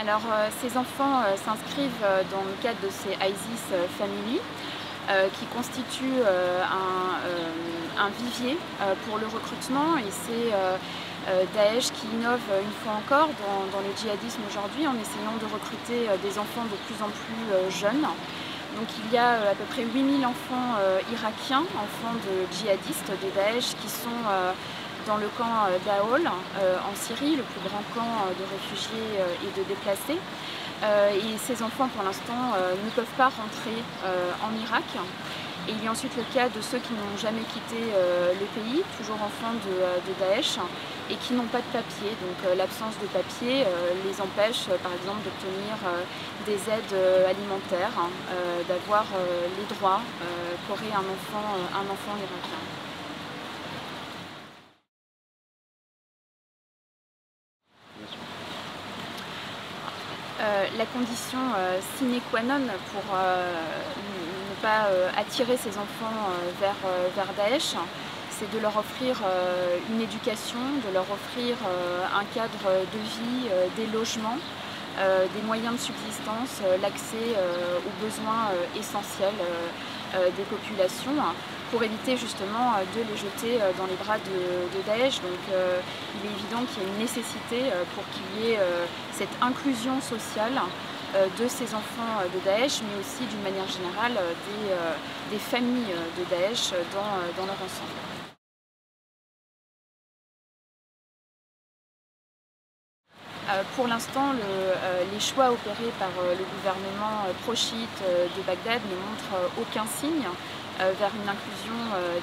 Alors, ces enfants s'inscrivent dans le cadre de ces ISIS Family, qui constituent un vivier pour le recrutement, et c'est Daesh qui innove une fois encore dans le djihadisme aujourd'hui en essayant de recruter des enfants de plus en plus jeunes. Donc il y a à peu près 8000 enfants irakiens, enfants de djihadistes de Daesh, qui sont dans le camp d'Aol en Syrie, le plus grand camp de réfugiés et de déplacés. Et ces enfants, pour l'instant, ne peuvent pas rentrer en Irak. Et il y a ensuite le cas de ceux qui n'ont jamais quitté le pays, toujours enfants de Daesh, et qui n'ont pas de papier. Donc l'absence de papier les empêche, par exemple, d'obtenir des aides alimentaires, d'avoir les droits qu'aurait un enfant irakien. La condition sine qua non pour ne pas attirer ces enfants vers Daesh, c'est de leur offrir une éducation, de leur offrir un cadre de vie, des logements, des moyens de subsistance, l'accès aux besoins essentiels des populations, pour éviter justement de les jeter dans les bras de Daesh. Donc il est évident qu'il y a une nécessité pour qu'il y ait cette inclusion sociale de ces enfants de Daesh, mais aussi d'une manière générale des familles de Daesh dans leur ensemble. Pour l'instant, les choix opérés par le gouvernement pro-chiite de Bagdad ne montrent aucun signe vers une inclusion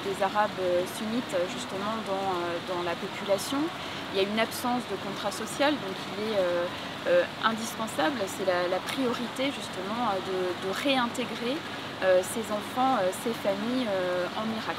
des Arabes sunnites justement dans la population. Il y a une absence de contrat social, donc il est indispensable, c'est la priorité justement de réintégrer ces enfants, ces familles en Irak.